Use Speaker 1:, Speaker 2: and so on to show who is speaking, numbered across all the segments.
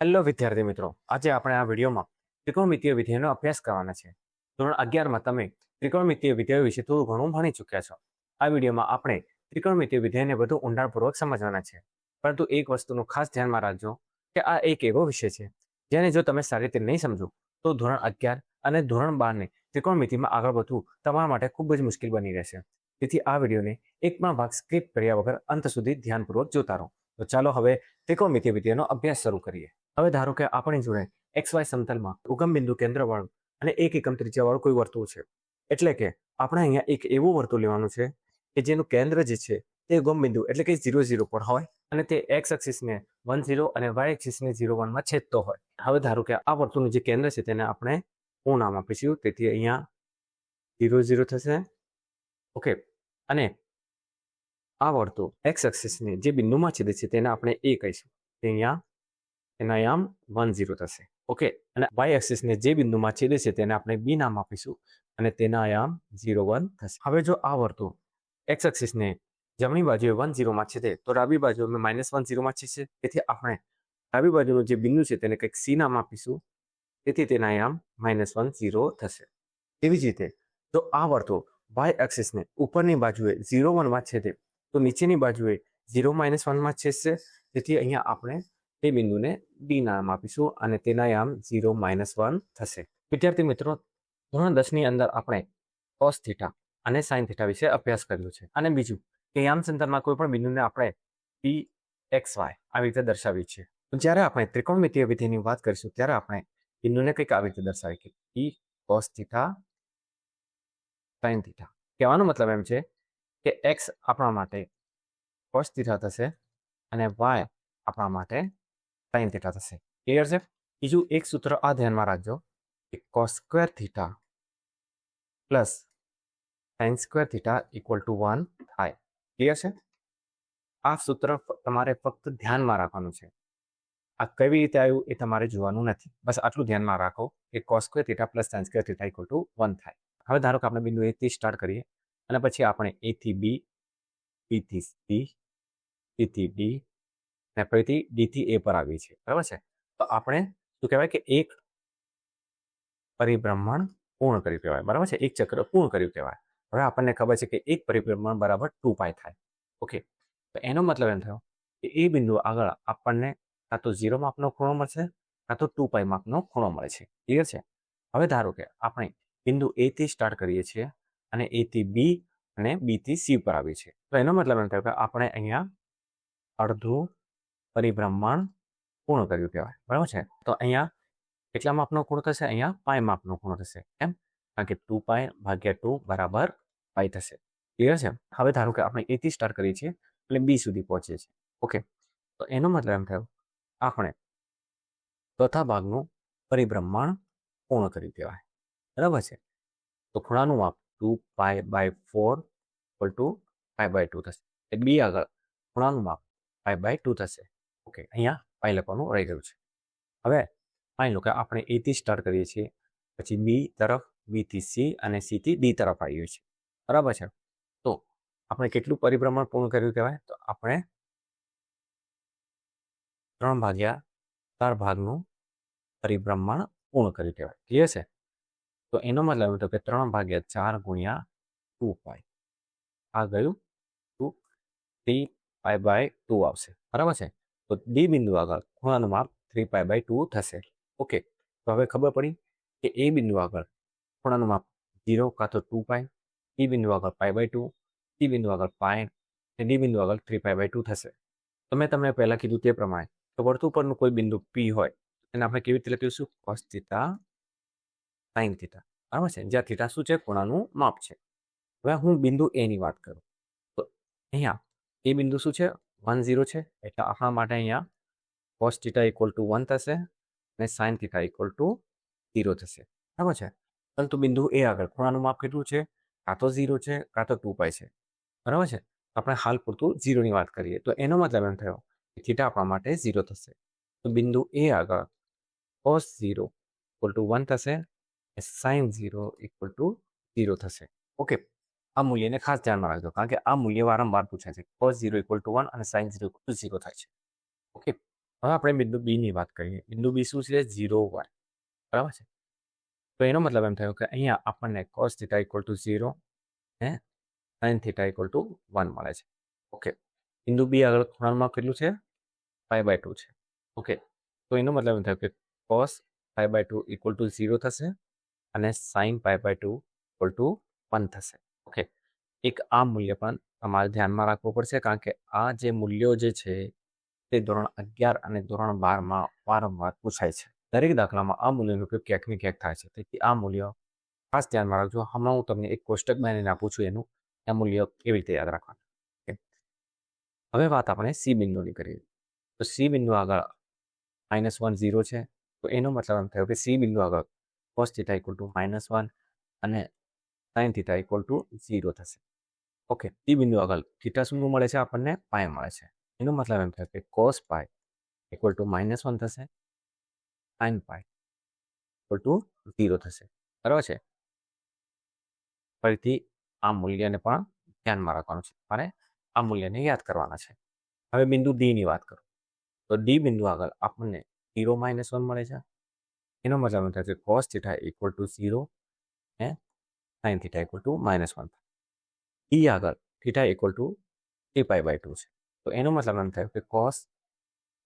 Speaker 1: Hello વિદ્યાર્થી મિત્રો, આજે આપણે આ વિડીયોમાં ત્રિકોણમિતીય વિધેયનો અભ્યાસ કરવાના છે. ધોરણ 11માં તમે ત્રિકોણમિતીય વિધેયો વિશે થોડું ઘણું ભણી ચૂક્યા છો. આ વિડીયોમાં આપણે ત્રિકોણમિતીય વિધેયને વધુ ઊંડાણપૂર્વક સમજવાના છે. પરંતુ એક વસ્તુનું ખાસ ધ્યાનમાં રાખજો કે આ એક એવો વિષય છે જેને જો તમે સારી રીતે નહીં સમજો તો ધોરણ 11 અને ધોરણ 12ને ત્રિકોણમિતિમાં આગળ વધવું તમારા માટે ખૂબ જ મુશ્કેલ બની રહેશે. તેથી આ વિડીયોને એક પણ ભાગ સ્કીપ કર્યા વગર અંત સુધી ધ્યાનપૂર્વક જોતા રહો. તો ચાલો હવે ત્રિકોણમિતીય વિધેયનો અભ્યાસ શરૂ કરીએ. હવે ધારો કે આપણી જોડે XY સમતલમાં ઉગમ બિંદુ કેન્દ્રવાળું અને 1 એકમ ત્રિજ્યાવાળું કોઈ વર્તુળ છે. એટલે કે આપણે અહીંયા એક એવું વર્તુળ લેવાનું છે કે જેનું કેન્દ્ર જે છે તે ઉગમ બિંદુ એટલે કે 0 0 પર હોય અને તે x એક્સિસને 1 0 અને y એક્સિસને 0 1 માં છેદતો હોય. હવે ધારો કે આ વર્તુળનું જે કેન્દ્ર છે તેને આપણે O નામ આપીશું. તેથી અહીંયા 0 0 થશે. ઓકે, અને આ વર્તુળ x એક્સિસને જે બિંદુમાં છેદે છે તેને આપણે A કહીશું. તે અહીંયા એના આયામ 1 0 થશે. ઓકે, અને y એક્સિસને જે બિંદુમાં છેદે છે તેને આપણે B નામ આપીશું અને તેના આયામ 0 1 થશે. હવે જો આ વર્તુળ x એક્સિસને જમણી બાજુએ 1 0 માં છેદે તો ડાબી બાજુએ -1 0 માં છેદશે. તેથી આપણે ડાબી બાજુનું જે બિંદુ છે તેને કંઈક C નામ આપીશું. તેથી તેના આયામ -1 0 થશે. તેવી જ રીતે જો આ વર્તુળ y એક્સિસને ઉપરની બાજુએ 0 1 માં છેદે તો નીચેની બાજુએ 0 -1 માં છેદશે. તેથી અહીંયા આપણે તે બિંદુને D નામ આપીશું અને તેના આયામ 0 -1 થશે. વિદ્યાર્થી મિત્રો, ધોરણ 10 ની અંદર આપણે cos થીટા અને sin થીટા વિશે અભ્યાસ કર્યો છે. અને બીજું કે યામસંતરમાં કોઈ પણ બિંદુને આપણે PXY આવી રીતે દર્શાવીએ છીએ. તો જ્યારે આપણે ત્રિકોણમિતીય વિધેયની વાત કરીશું ત્યારે આપણે બિંદુને કંઈક આવી રીતે દર્શાવીએ કે P cos theta sin theta. કહેવાનો મતલબ એમ છે કે x આપણા માટે cos થીટા થશે અને y આપણા માટે sin થીટા થશે. ક્લિયર છે? બીજું એક સૂત્ર આ ધ્યાનમાં રાખજો કે cos square theta plus sin square theta equal two 1 થાય. ક્લિયર છે? આ સૂત્ર તમારે ફક્ત ધ્યાનમાં રાખવાનું છે. આ કેવી રીતે આવ્યું એ તમારે જોવાનું નથી. બસ આટલું ધ્યાનમાં રાખો કે cos square theta plus sin square theta equal two 1 થાય. હવે ધારો કે આપણે બિંદુ A થી સ્ટાર્ટ કરીએ અને પછી આપણે A થી B, B થી C, C થી D અને ફરીથી D થી A પર આવીએ છીએ. બરાબર છે? તો આપણે શું કહેવાય કે એક પરિભ્રમણ પૂર્ણ કર્યું કહેવાય. બરાબર છે? એક ચક્ર પૂર્ણ કર્યું કહેવાય. હવે આપણને ખબર છે કે એક પરિભ્રમણ બરાબર 2π થાય. ઓકે, તો એનો મતલબ એમ થયો કે એ બિંદુ આગળ આપણને કાં તો 0 માપનો ખૂણો મળશે કાં તો 2π માપનો ખૂણો મળે છે. ક્લિયર છે? હવે ધારો કે આપણે બિંદુ A થી સ્ટાર્ટ કરીએ છીએ અને A થી B અને B થી C પર આવીએ છીએ. તો એનો મતલબ એમ થયો કે આપણે અહીંયા અડધું પરિભ્રમણ પૂર્ણ કર્યું કહેવાય. બરાબર છે? તો અહીંયા કેટલા માપનો ખૂણો થશે? અહીંયા π માપનો ખૂણો થશે. એમ? કારણ કે 2π ભાગ્યા 2 બરાબર π થશે. ક્લિયર છે? હવે ધારો કે આપણે A થી સ્ટાર્ટ કરીએ છીએ એટલે B સુધી પહોંચીએ છીએ. ઓકે, તો એનો મતલબ એમ થયો આપણે ચોથા ભાગનું પરિભ્રમણ પૂર્ણ કર્યું કહેવાય. બરાબર છે? તો ખૂણાનું માપ 2π/4 ઇક્વલ ટુ π/2 થશે. એ B આગળ ખૂણાનું માપ π/2 થશે. ઓકે, અહીંયા π લખવાનું રહી ગયું છે. હવે માની લો કે આપણે A થી સ્ટાર્ટ કરીએ છીએ, પછી B તરફ, B થી C અને C થી D તરફ આવીએ છીએ. બરાબર છે? તો આપણે કેટલું પરિભ્રમણ પૂર્ણ કર્યું કહેવાય? તો આપણે 3/4 ભાગનું પરિભ્રમણ પૂર્ણ કર્યું કહેવાય. ક્લિયર છે? તો એનો મતલબ એમ થયો કે 3/4 ગુણ્યા 2π આ ગયું 3π/2 આવશે. બરાબર છે? તો D બિંદુ આગળ ખૂણાનું માપ 3π/2 થશે. ઓકે, તો હવે ખબર પડી કે A બિંદુ આગળ ખૂણાનું માપ 0 કાં તો 2π, B બિંદુ આગળ π/2, C બિંદુ આગળ π અને D બિંદુ આગળ 3π/2 થશે. તો મેં તમને પહેલા કીધું તે પ્રમાણે તો વર્તુળ પરનું કોઈ બિંદુ P હોય એને આપણે કેવી રીતે લખીશું? cos theta sin theta. બરાબર છે? જ્યાં થીટા શું છે? ખૂણાનું માપ છે. હવે હું બિંદુ A ની વાત કરું તો અહીંયા એ બિંદુ શું છે? 1 0 છે. એટલે આપણા માટે અહીંયા cos થીટા ઇક્વલ ટુ 1 થશે અને sin થીટા ઇક્વલ ટુ 0 થશે. બરાબર છે? પરંતુ બિંદુ A આગળ ખૂણાનું માપ કેટલું છે? કાં તો 0 છે કાં તો 2π છે. બરાબર છે? આપણે હાલ પૂરતું 0 ની વાત કરીએ તો એનો મતલબ એમ થયો કે થીટા આપણા માટે 0 થશે. તો બિંદુ A આગળ cos 0 ઇક્વલ ટુ 1 થશે, sin 0 ઇક્વલ ટુ 0 થશે. ઓકે, આ મૂલ્યને ખાસ ધ્યાનમાં રાખજો કારણ કે આ મૂલ્ય વારંવાર પૂછાય છે. cos 0 ઇક્વલ ટુ 1 અને sin 0 ઇક્વલ ટુ 0 થાય છે. ઓકે, હવે આપણે બિંદુ બી ની વાત કરીએ. બિંદુ બી શું છે? 0 1. બરાબર છે. તો એનો મતલબ એમ થયો કે અહીંયા આપણને cos થીટા ઇક્વલ ટુ 0 ને sin થીટા ઇક્વલ ટુ 1 મળે છે. ઓકે. બિંદુ બી આગળ ખૂણામાં કેટલું છે? π/2 છે. ઓકે. તો એનો મતલબ એમ થયો કે cos π/2 ઇક્વલ ટુ 0 થશે અને sin π/2 ઇક્વલ ટુ 1 થશે. ઓકે. એક આ મૂલ્ય પણ તમારે ધ્યાનમાં રાખવું પડશે, કારણ કે આ જે મૂલ્યો જે છે તે ધોરણ 11 અને ધોરણ 12માં વારંવાર પૂછાય છે. દરેક દાખલામાં આ મૂલ્યનો ઉપયોગ ક્યાંક ને ક્યાંક થાય છે. તેથી આ મૂલ્ય ખાસ ધ્યાનમાં રાખજો. હમણાં હું તમને એક કોષ્ટક બનાવીને આપું છું એનું આ મૂલ્ય કેવી રીતે યાદ રાખવાનું. હવે વાત આપણે સી બિંદુની કરીએ. તો સી બિંદુ આગળ -1 0 છે. તો એનો મતલબ એમ થયો કે સી બિંદુ આગળ cos થીટા ઇક્વલ ટુ -1 અને sin થીટા ઇક્વલ ટુ 0 થશે. ઓકે. સી બિંદુ આગળ થીટા શું મળે છે? આપણને પાય મળે છે. એનો મતલબ એમ થયો કે cos પાય ઇક્વલ ટુ -1 થશે, sin પાય ઇક્વલ ટુ 0 થશે. બરાબર છે. ફરીથી આ મૂલ્યને પણ ધ્યાનમાં રાખવાનું છે. મારે આ મૂલ્યને યાદ કરવાના છે. હવે બિંદુ ડી ની વાત કરું તો ડી બિંદુ આગળ આપણને 0 -1 મળે છે. એનો મતલબ એમ થાય કે cos થીટા ઇક્વલ ટુ 0 અને sin theta equal two -1. D આગળ થીટા ઇક્વલ ટુ 3π/2 છે. તો એનો મતલબ એમ થયો કે cos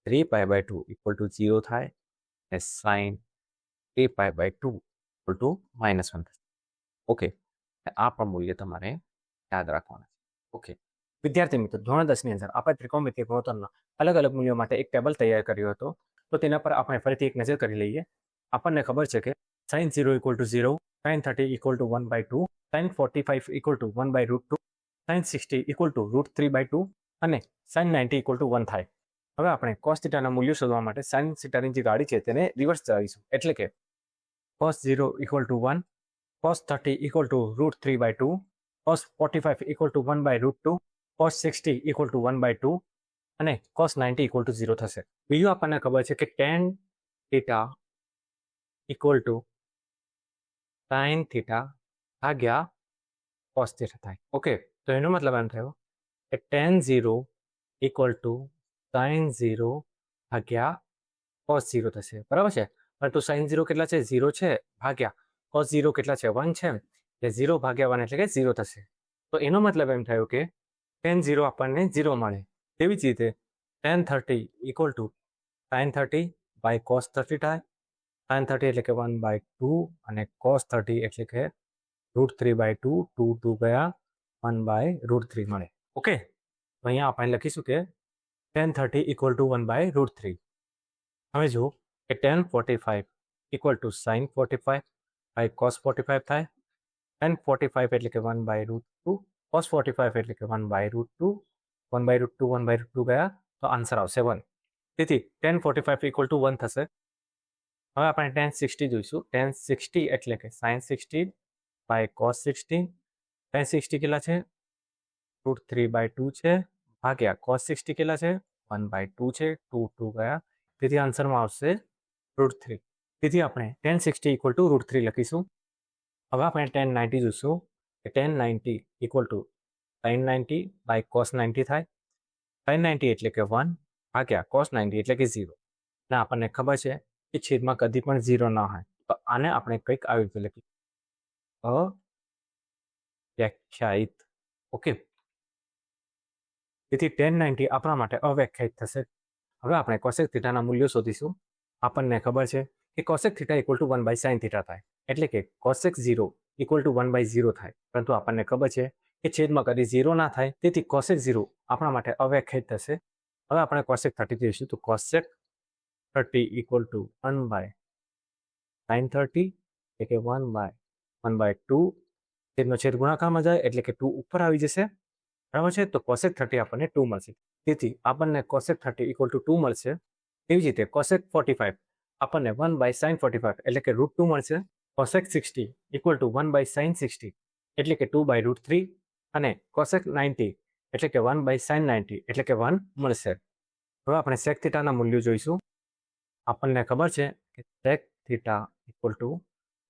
Speaker 1: 3π/2 ઇક્વલ ટુ 0 થાય અને sin 3π/2 ઇક્વલ ટુ -1 થશે. ઓકે. આ પણ મૂલ્ય તમારે યાદ રાખવાના છે. ઓકે. વિદ્યાર્થી મિત્રો, ધોરણ 10 ની અંદર આપણે ત્રિકોણમિતિય ગુણોત્તરના અલગ અલગ મૂલ્યો માટે એક ટેબલ તૈયાર કર્યો હતો. તો તેના પર આપણે ફરીથી એક નજર કરી લઈએ. આપણને ખબર છે કે sin 0 equal to 0, sin 30 equal two 1/2, sin 45 equal two 1/√2, sin 60 equal to √3/2 અને sin 90 ઇક્વલ ટુ 1 થાય. હવે આપણે cos થીટાના મૂલ્યો શોધવા માટે sin થીટાની જે ગાડી છે તેને રિવર્સ ચલાવીશું. એટલે કે cos 0 equal to 1, cos 30 equal two √3/2, cos 45 equal two 1/√2, cos 60 equal to 1/2 અને cos 90 ઇક્વલ ટુ 0 થશે. બીજું આપણને ખબર છે કે tan theta equal to sin theta ભાગ્યા cos થીટા થાય. ઓકે. તો એનો મતલબ એમ થયો કે tan 0 ઇક્વલ ટુ sin 0 ભાગ્યા cos 0 થશે. બરાબર છે. પરંતુ sin 0 કેટલા છે? 0 છે, ભાગ્યા cos 0 કેટલા છે? 1 છે. એટલે 0 ભાગ્યા 1 એટલે કે 0 થશે. તો એનો મતલબ એમ થયો કે tan 0 આપણને 0 મળે. તેવી જ રીતે tan 30 equal to sin 30 by cos 30 થાય. sin 30 એટલે કે 1/2 અને cos 30 એટલે કે √3/2. 2 ગયા 1/√3 મળે. ઓકે. તો અહીંયા આપણે લખીશું કે tan 30 ઇક્વલ ટુ 1/√3. હવે જુઓ કે tan 45 equal to sin 45 by cos 45 થાય. tan 45 એટલે કે 1/√2, cos 45 એટલે કે 1/√2, 1/√2 1/√2 ગયા તો આન્સર આવશે 1. તેથી tan 45 ઇક્વલ ટુ 1 થશે. હવે આપણે tan 60 જોઈશું. tan 60 એટલે કે sin 60 બાય cos 60. tan 60 કેટલા છે? √3/2 છે, ભાગ્યા cos 60 કેટલા છે? 1/2 છે. 2 ગયા. તેથી આન્સરમાં આવશે √3. તેથી આપણે tan 60 ઇક્વલ ટુ √3 લખીશું. હવે આપણે tan 90 જોઈશું કે tan 90 equal to sin 90 by cos 90 થાય. sin 90 એટલે કે 1 ભાગ્યા cos 90 એટલે કે 0. અને આપણને ખબર છે કે છેદમાં કદી પણ 0 ના હોય. તો આને આપણે કંઈક આવી રીતે લખીએ, અવ્યાખ્યાયિત. ઓકે. તેથી tan 90 આપણા માટે અવ્યાખ્યાયિત થશે. હવે આપણે cosec થીટાના મૂલ્યો શોધીશું. આપણને ખબર છે કે cosec theta equal two 1/sin theta થાય. એટલે કે cosec 0 ઇક્વલ ટુ 1/0 થાય. પરંતુ આપણને ખબર છે કે છેદમાં કદી 0 ના થાય. તેથી cosec 0 આપણા માટે અવ્યાખ્યાયિત થશે. હવે આપણે cosec 30 જોઈશું. તો cosec 30 ઇક્વલ ટુ 1/sin 30 એટલે કે 1/2. છેદનો છેદ ગુણાકારમાં જાય એટલે કે 2 ઉપર આવી જશે. બરાબર છે. તો cosec 30 આપણને 2 મળશે. તેથી આપણને cosec 30 ઇક્વલ ટુ 2 મળશે. તેવી જ રીતે cosec 45 આપણને 1/sin 45 એટલે કે √2 મળશે. cosec 60 ઇક્વલ ટુ 1/sin 60 એટલે કે 2/√3 અને cosec 90 એટલે કે 1/sin 90 એટલે કે 1 મળશે. હવે આપણે sec થીટાના મૂલ્યો જોઈશું. આપણને ખબર છે કે sec theta equal two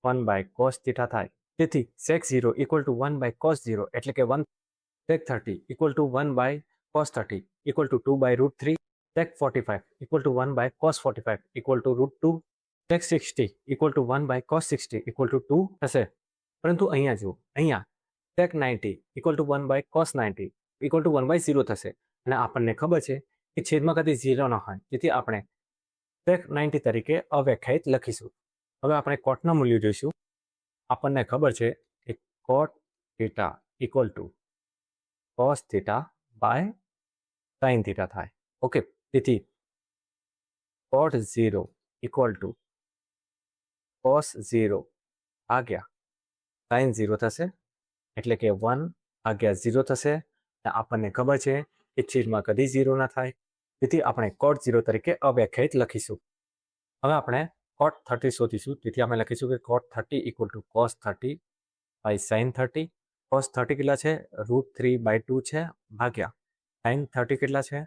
Speaker 1: 1/cos theta થાય. તેથી sec 0 ઇક્વલ ટુ 1/cos 0 એટલે કે 1. sec 30 equal two 1/cos 30 equal two 2/√3 sec 45 equal to 1 by cos 45 equal to √2, sec 60 equal to 1 by cos 60 equal to 2 થશે. પરંતુ અહીંયા જુઓ, અહીંયા sec 90 equal to 1 by cos 90 equal to 1 by 0 થશે. અને આપણને ખબર છે કે છેદમાં કદી 0 ન હોય, જેથી આપણે sec 90 તરીકે અવ્યાખ્યાયિત લખીશું. હવે આપણે કોટના મૂલ્યો જોઈશું. આપણને ખબર છે કે cot θ equal to cos θ by sin θ થાય. ઓકે, તેથી cot 0 equal to cos 0 ભાગ્યા sin 0 થશે, એટલે કે 1 ભાગ્યા 0 થશે. અને આપણને ખબર છે કે છેદમાં કદી 0 ના થાય, તેથી આપણે cot 0 તરીકે અવ્યાખ્યાયિત લખીશું. હવે આપણે cot 30 શોધીશું, તેથી આપણે લખીશું કે cot 30 equal to cos 30 by sin 30. cos 30 કેટલા છે? √3/2 છે, ભાગ્યા sin 30 કેટલા છે?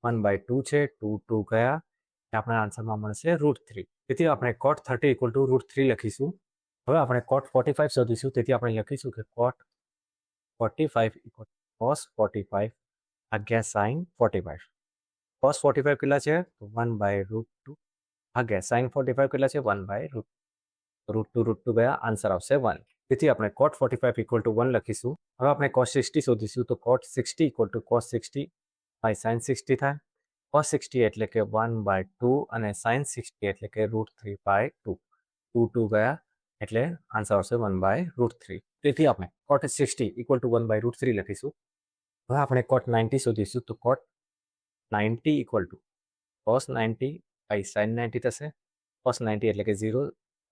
Speaker 1: 1/2 છે. 2 ગયા, આપણા આન્સરમાં મળશે √3. તેથી આપણે cot 30 equal to √3 લખીશું. હવે આપણે cot 45 શોધીશું, તેથી આપણે લખીશું કે cot 45 equal to cos 45 ભાગ્યા sin 45. cos 45 કેટલા છે? 1/√2 ભાગ્યા sin 45 કેટલા છે? 1/√2. √2 ગયા, આન્સર આવશે 1. તેથી આપણે cot 45 equal to 1 લખીશું. હવે આપણે cos 60 શોધીશું, તો cot 60 equal to cos 60 by sin 60 થાય. cos 60 એટલે કે 1/2 અને sin 60 એટલે કે √3/2. 2 ગયા, એટલે આન્સર આવશે 1/√3. તેથી આપણે cot 60 equal to 1/√3 લખીશું. હવે આપણે cot 90 શોધીશું, તો cot 90 equal to cos 90 by sin 90 થશે. cos 90 એટલે કે 0,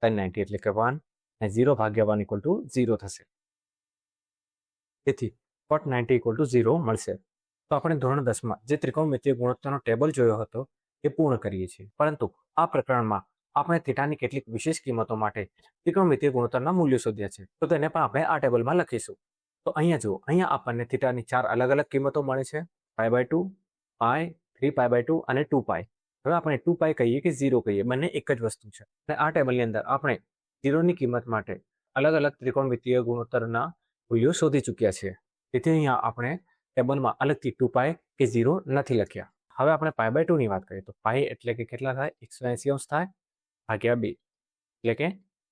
Speaker 1: sin 90 એટલે કે 1, અને 0 ભાગ્યા 1 equal to 0 થશે. તેથી cot 90 equal to 0 મળશે. તો આપણે ધોરણ 10માં જે ત્રિકોણમિતિય ગુણોત્તરનો ટેબલ જોયો હતો એ પૂર્ણ કરીએ છીએ. પરંતુ આ પ્રકરણમાં આપણે થીટાની કેટલીક વિશેષ કિંમતો માટે ત્રિકોણમિતિય ગુણોત્તરના મૂલ્યો શોધ્યા છે, તો તેને પણ આપણે આ ટેબલમાં લખીશું. તો અહીંયા જુઓ, અહીંયા આપણને થીટાની 4 અલગ અલગ કિંમતો મળે છે: π/2, π, 3π/2 અને 2π. હવે આપણે 2π કહીએ કે 0 કહીએ, બંને એક જ વસ્તુ છે. અને આ ટેબલની અંદર આપણે 0ની કિંમત માટે અલગ અલગ ત્રિકોણમિતિય ગુણોત્તરના મૂલ્યો શોધી ચૂક્યા છીએ. તેથી અહીંયા આપણે ટેબલમાં અલગથી 2π કે 0 નથી લખ્યા. હવે આપણે π/2 ની વાત કરીએ, તો π એટલે કે કેટલા થાય? 180 થાય, ભાગ્યા 2 એટલે કે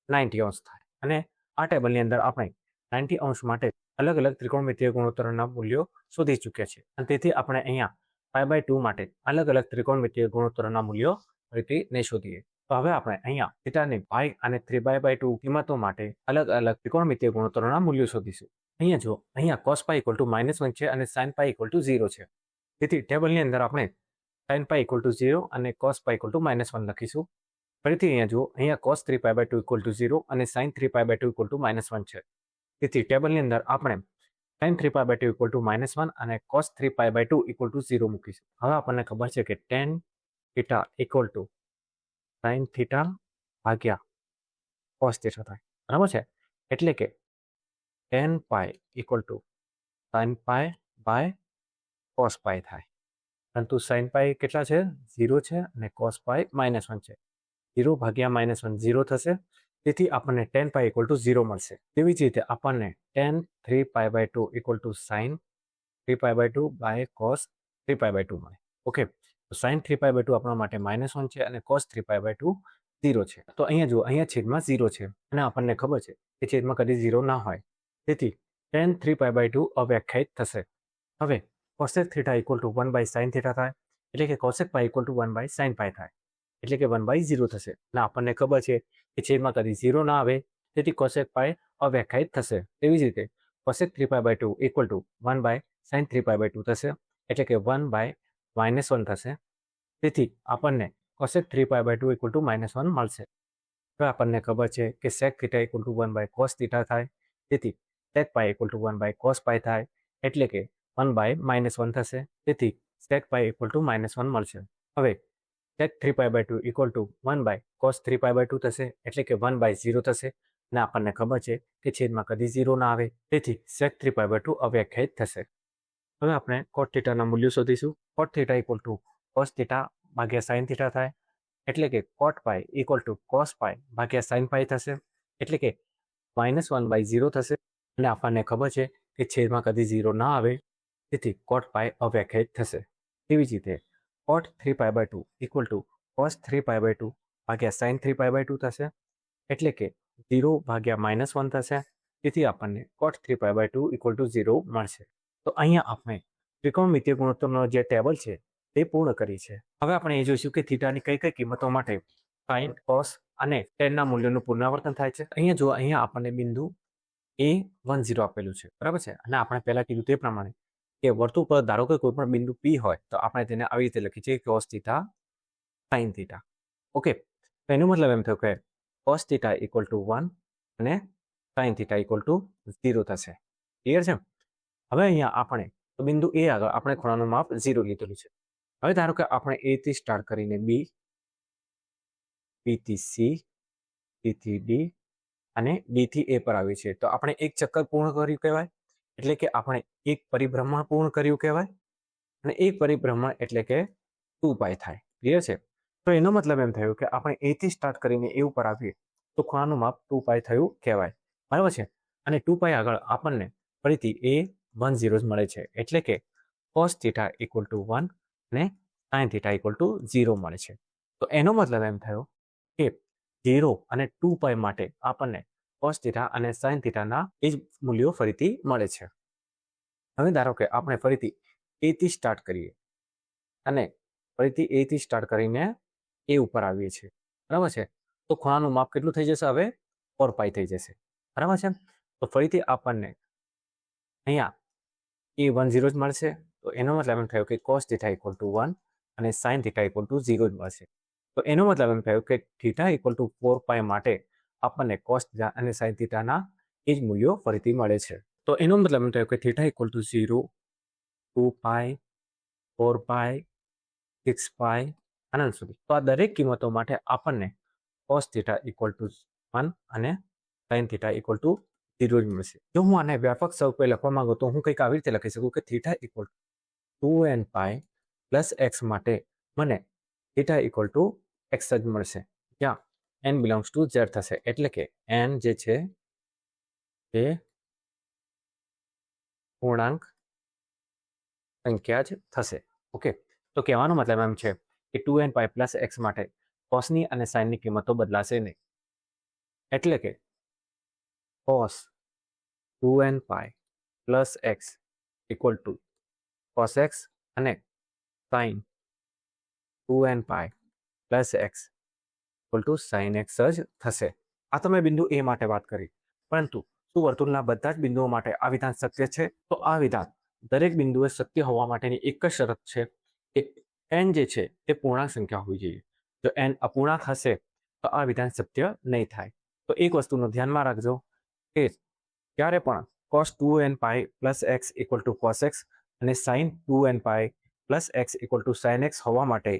Speaker 1: 90 થાય. અને આ ટેબલની અંદર આપણે 90 માટે અલગ અલગ ત્રિકોણમિતિય ગુણોત્તરના મૂલ્યો શોધી ચૂક્યા છે. અને તેથી આપણે અહીંયા π/2 માટે અલગ અલગ ત્રિકોણમિતિય ગુણોત્તરના મૂલ્યો ફરીથી નહીં શોધીએ. તો હવે આપણે અહીંયા થીટાની π અને 3π/2 કિંમતો માટે અલગ અલગ ત્રિકોણમિતિય ગુણોત્તરના મૂલ્યો શોધીશું. અહીંયા જો, અહીંયા cos π equal to -1 છે અને sin π equal to 0 છે. તેથી ટેબલની અંદર આપણે sin π equal to 0 અને cos π equal to -1 લખીશું. ફરીથી અહીંયા જુઓ, અહીંયા cos 3π/2 equal to 0 અને sin 3π/2 equal to -1 છે. તેથી ટેબલની અંદર આપણે sin 3π/2 equal to -1 અને cos 3π/2 equal to 0 મૂકીશું. હવે આપણને ખબર છે કે tan θ equal to sin θ ભાગ્યા cos θ થાય, બરાબર છે. એટલે કે tan π equal to sin π by cos π થાય. પરંતુ sin π કેટલા છે? 0 છે, અને cos π -1 છે. 0 ભાગ્યા -1 0 થશે. તેથી આપણને tan π equal to 0 મળશે. તેવી જ રીતે આપણને tan 3π/2 equal to sin 3π/2 by cos 3π/2 મળે. ઓકે, તો sin 3π/2 આપણા માટે -1 છે અને cos 3π/2 0 છે. તો અહીંયા જુઓ, અહીંયા છેદમાં 0 છે અને આપણને ખબર છે કે છેદમાં કદી 0 ના હોય. તેથી tan 3π/2 અવ્યાખ્યાયિત થશે. હવે cosec θ equal to 1 by sin θ થાય, એટલે કે cosec π equal to 1 by sin π થાય, એટલે કે 1/0 થશે. અને આપણને ખબર છે કે છેદમાં કદી 0 ના આવે, તેથી cosec π અવ્યાખ્યાયિત થશે. તેવી જ રીતે cosec 3π/2 equal to 1 by sin 3π/2 થશે, એટલે કે 1/-1 થશે. તેથી આપણને cosec 3π/2 equal to -1 મળશે. હવે આપણને ખબર છે કે sec θ equal to 1 by cos θ થાય, તેથી sec π equal to 1 by cos π થાય, એટલે કે 1/-1 થશે. તેથી sec π equal to -1 મળશે. હવે sec 3π/2 equal to 1 by cos 3π/2 થશે, એટલે કે 1/0 થશે. અને આપણને ખબર છે કે છેદમાં કદી 0 ના આવે, તેથી sec 3π/2 અવ્યાખ્યાયિત થશે. હવે આપણે cot θ ના મૂલ્યો શોધીશું. cot θ equal to cos θ ભાગ્યા sin θ થાય, એટલે કે cot π equal to cos π ભાગ્યા sin π થશે, એટલે કે -1/0 થશે. અને આપણને ખબર છે કે છેદમાં કદી 0 ના આવે, તેથી cot π અવ્યાખ્યાયિત થશે. તેવી જ રીતે cot 3π/2 ઇક્વલ ટુ cos 3π/2 ભાગ્યા sin 3π/2 થશે, એટલે કે 0 ભાગ્યા -1 થશે. તેથી આપણને cot 3π/2 ઇક્વલ ટુ 0 મળશે. તો અહીંયા આપણે ત્રિકોણમિતિય ગુણોત્તરનો જે ટેબલ છે તે પૂર્ણ કરી છે. હવે આપણે એ જોઈશું કે થીટાની કઈ કઈ કિંમતો માટે sin, cos અને tanના મૂલ્યોનું પુનરાવર્તન થાય છે. અહીંયા આપણને બિંદુ A10 આપેલું છે, બરાબર છે. અને આપણે પહેલા કીધું તે પ્રમાણે કે વર્તુળ પર ધારો કે કોઈ પણ બિંદુ P હોય તો આપણે તેને આવી રીતે લખીએ છીએ cos theta sin theta. Okay, તો એનો મતલબ એમ થયો કે cos થીટા ઇક્વલ ટુ 1 અને sin થીટા ઇક્વલ ટુ 0 થશે. ક્લિયર છે? હવે અહીંયા આપણે તો બિંદુ A આગળ આપણે ખૂણાનું માપ 0 લીધેલું છે. હવે ધારો કે આપણે A થી સ્ટાર્ટ કરીને B, B થી C, C થી D અને D થી A પર આવી છે. તો આપણે એક ચક્કર પૂર્ણ કર્યું કહેવાય, એટલે કે આપણે એક પરિભ્રમણ પૂર્ણ કર્યું કહેવાય. અને એક પરિભ્રમણ એટલે કે 2π થાય. ક્લિયર છે? તો એનો મતલબ એમ થયો કે આપણે A થી સ્ટાર્ટ કરીને A ઉપર આવીએ તો ખૂણાનું માપ 2π થયું કહેવાય, બરાબર છે. અને 2π આગળ આપણને ફરીથી A10 જ મળે છે, એટલે કે cos થીટા ઇક્વલ ટુ 1 અને sin થીટા ઇક્વલ ટુ 0 મળે છે. તો એનો મતલબ એમ થયો કે 0 અને 2π માટે આપણને cos થીટા અને sin થીટાના એ જ મૂલ્યો ફરીથી મળે છે. હવે ધારો કે આપણે ફરીથી A થી સ્ટાર્ટ કરીએ અને ફરીથી A થી સ્ટાર્ટ કરીને A ઉપર આવીએ છીએ, બરાબર છે. તો ખૂણાનું માપ કેટલું થઈ જશે? હવે 4π થઈ જશે, બરાબર છે. તો ફરીથી આપણને અહીંયા A10 જ મળશે. તો એનો મતલબ એમ થયો કે cos થીટા ઇક્વલ ટુ 1 અને sin થીટા ઇક્વલ ટુ 0 જ મળશે. તો એનો મતલબ એમ થયો કે થીટા ઇક્વલ ટુ 4π માટે આપણને cos થીટા અને sin થીટાના એ જ મૂલ્યો ફરીથી મળે છે. તો એનો મતલબ એમ થયો કે થીટા ઇક્વલ ટુ 0, 2π, 4π, 6π અનંત સુધી. તો આ દરેક કિંમતો માટે આપણને cos થીટા ઇક્વલ ટુ 1 અને sin થીટા ઇક્વલ ટુ 0 જ મળશે. જો હું આને વ્યાપક સ્વરૂપે લખવા માંગુ તો હું કંઈક આવી રીતે લખી શકું કે theta equal two 2nπ plus x માટે મને થીટા ઇક્વલ ટુ x જ મળશે, જ્યાં n બિલોંગ્સ ટુ z થશે. એટલે કે n જે છે એ પૂર્ણાંક સંખ્યા જ થશે. ઓકે, તો કહેવાનો મતલબ એમ છે કે 2nπ પ્લસ x માટે કોસની અને સાઇનની કિંમતો બદલાશે નહીં. એટલે કે cos 2nπ plus x equal to cos x અને sin 2nπ plus x equal to sin x જ થશે. આ તમે બિંદુ A માટે વાત કરી, પરંતુ શું વર્તુળના બધા જ બિંદુઓ માટે આ વિધાન શક્ય છે? તો આ વિધાન દરેક બિંદુએ સત્ય હોવા માટેની એક જ શરત છે કે n જે છે તે પૂર્ણાંક સંખ્યા હોવી જોઈએ. જો n અપૂર્ણાંક હશે તો આ વિધાન સત્ય નહીં થાય. તો એક વસ્તુનું ધ્યાનમાં રાખજો કે જ્યારે પણ cos 2nπ plus x equal to cos x અને sin 2nπ plus x equal to sin x હોવા માટે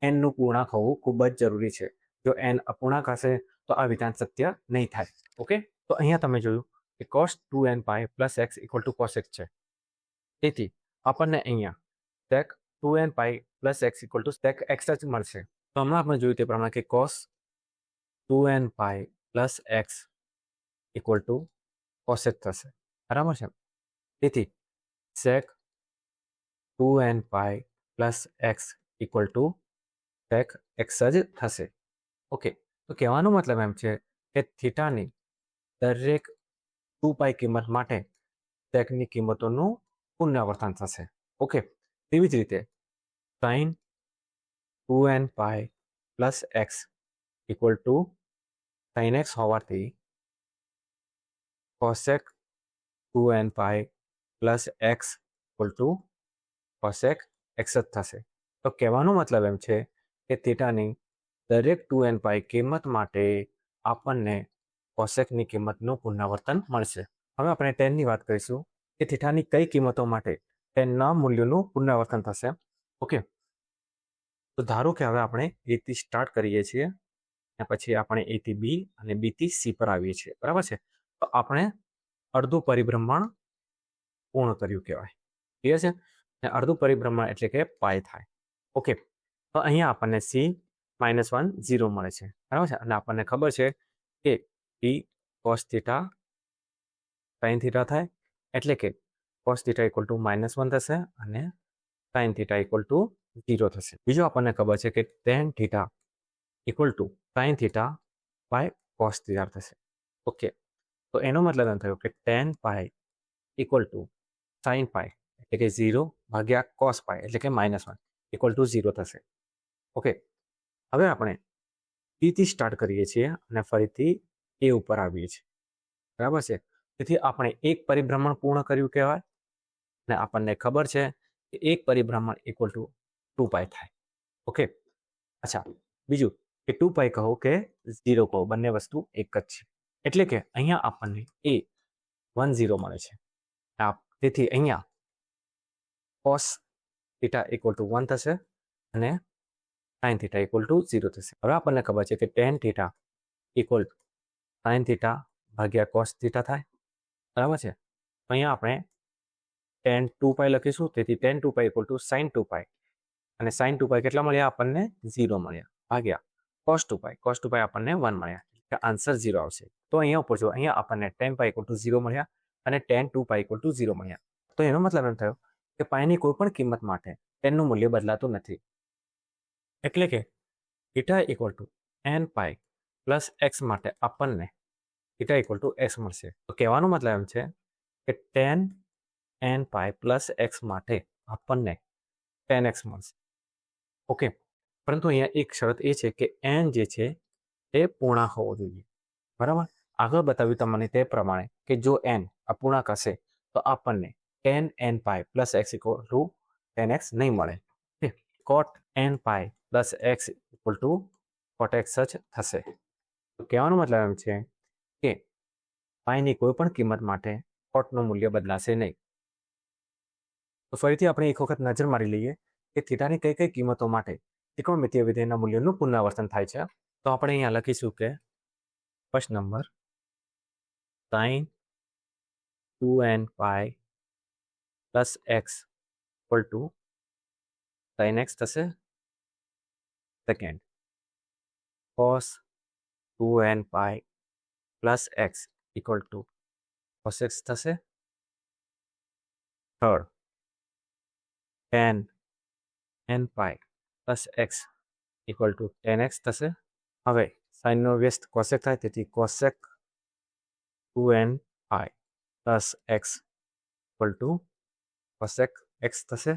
Speaker 1: n નું પૂર્ણાંક હોવું ખૂબ જ જરૂરી છે. જો n અપૂર્ણાંક હશે તો આ વિધાન સત્ય નહીં થાય. ઓકે, તો અહીંયા તમે જોયું કે cos 2nπ plus x equal to cos x છે. તેથી આપણને અહીંયા sec 2nπ plus x equal to sec x જ મળશે. તો હમણાં આપણે જોયું તે પ્રમાણે કે cos 2nπ plus x equal to cos x થશે, બરાબર છે. તેથી sec 2nπ plus x equal to sec x જ થશે. ઓકે, તો કહેવાનો મતલબ એમ છે કે થીટાની દરેક 2π કિંમત માટે secની કિંમતોનું પુનરાવર્તન થશે. ઓકે, તેવી જ રીતે sin 2nπ plus x equal to sin x હોવાથી cosec 2nπ plus x equal to cosec x જ થશે. તો કહેવાનો મતલબ એમ છે કે થીટાની દરેક 2nπ કિંમત માટે આપણને કોસેકની કિંમતનું પુનરાવર્તન મળશે. હવે આપણે ટેનની વાત કરીશું કે થીટાની કઈ કિંમતો માટે ટેનના મૂલ્યોનું પુનરાવર્તન થશે. ઓકે, તો ધારો કે હવે આપણે A થી સ્ટાર્ટ કરીએ છીએ અને પછી આપણે A થી B અને B થી C પર આવીએ છીએ, બરાબર છે. તો આપણે અડધું પરિભ્રમણ પૂર્ણ કર્યું કહેવાય. ક્લિયર છે? અને અડધું પરિભ્રમણ એટલે કે પાય થાય. ઓકે, તો અહીંયા આપણને C-1 0 મળે છે, બરાબર છે. અને આપણને ખબર છે કે P cos theta sin theta થાય, એટલે કે cos થીટા ઇક્વલ ટુ -1 થશે અને sin થીટા ઇક્વલ ટુ 0 થશે. બીજું આપણને ખબર છે કે tan theta equal to sin theta by cos theta થશે. ઓકે, તો એનો મતલબ એમ થયો કે tan pi equal to sin pi એટલે કે 0 ભાગ્યા cos પાઈ એટલે કે -1 ઇક્વલ ટુ 0 થશે. ઓકે, હવે આપણે T થી સ્ટાર્ટ કરીએ છીએ અને ફરીથી A ઉપર આવીએ છીએ. બરાબર છે. તેથી આપણે એક પરિભ્રમણ પૂર્ણ કર્યું કહેવાય અને આપણને ખબર છે કે એક પરિભ્રમણ ઇક્વલ ટુ 2π થાય. ઓકે, અચ્છા, બીજું કે 2π કહો કે 0 કહો, બંને વસ્તુ એક જ છે. એટલે કે અહીંયા આપણને A 1 0 મળે છે. તેથી અહીંયા cos થીટા ઇક્વલ ટુ 1 થશે અને sin થીટા ઇક્વલ ટુ 0 થશે. હવે આપણને ખબર છે કે tan theta equal sin theta ભાગ્યા cos થીટા થાય. બરાબર છે. અહીંયા આપણે tan 2π લખીશું. તેથી tan 2π ઇક્વલ ટુ sin 2π અને sin 2π કેટલા મળ્યા આપણને? 0 મળ્યા ભાગ્યા cos 2π આપણને 1 મળ્યા. એટલે આન્સર 0 આવશે. તો અહીંયા ઉપર જો, અહીંયા આપણને tan π ઇક્વલ ટુ 0 મળ્યા અને tan 2π ઇક્વલ ટુ 0 મળ્યા. તો એનો મતલબ એમ થયો કે પાઈની કોઈ પણ કિંમત માટે તેનું મૂલ્ય બદલાતું નથી. એટલે કે theta equal two n pi plus x માટે આપણને થીટા ઇક્વલ ટુ એક્સ મળશે. તો કહેવાનો મતલબ એમ છે કે tan n pi plus x માટે આપણને tan એક્સ મળશે. ઓકે, પરંતુ અહીંયા એક શરત એ છે કે n જે છે તે પૂર્ણાંક હોવો જોઈએ. બરાબર, આગળ બતાવ્યું તમને તે પ્રમાણે કે જો n અપૂર્ણાંક હશે તો આપણને tan n pi plus x equal to tan x નહીં મળે. cot n pi plus x equal two cot x જ થશે. તો કહેવાનો મતલબ એમ છે કે પાઈની કોઈ પણ કિંમત માટે કોટનું મૂલ્ય બદલાશે નહીં. તો ફરીથી આપણે એક વખત નજર મારી લઈએ કે થીટાની કઈ કઈ કિંમતો માટે ત્રિકોણમિતીય વિધેયના મૂલ્યનું પુનરાવર્તન થાય છે. તો આપણે અહીંયા લખીશું કે first number sin 2n pi plus x equal to sin x થશે. Second, cos 2n pi plus x equal to cos x થશે. Third, tan n pi plus x equal to tan x થશે. હવે સાઇનનો વ્યસ્ત cosec થાય, તેથી cosec 2n pi plus x equal to cosec x થશે.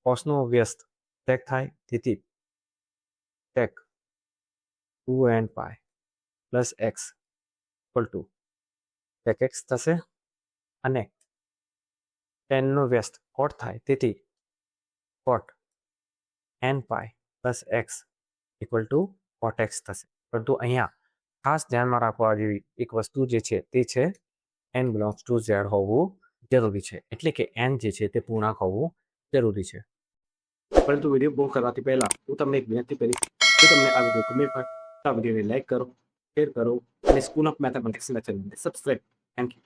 Speaker 1: કોસનો વ્યસ્ત ટેક થાય, તેથી ટેક 2n pi plus x equal to ટેક એક્સ થશે. અને ટેનનો વ્યસ્ત કોટ થાય, તેથી કોટ n pi plus x equal two કોટ એક્સ થશે. પરંતુ અહીંયા ખાસ ધ્યાનમાં રાખવા જેવી એક વસ્તુ જે છે તે છે n બિલોંગ્સ ટુ z હોવું જરૂરી છે. એટલે કે n જે છે તે પૂર્ણાંક હોવું જરૂરી છે. પરંતુ વિડીયો પૂર્ણ કરવાથી પહેલા હું તમને એક વિનંતી કરીશ કે તમને આ વિડીયો ગમે હોય તો આ વિડીયોને લાઈક કરો, શેર કરો અને સ્કૂલ ઓફ મેથેમેટિક્સના ચેનલને સબસ્ક્રાઈબ. Thank you.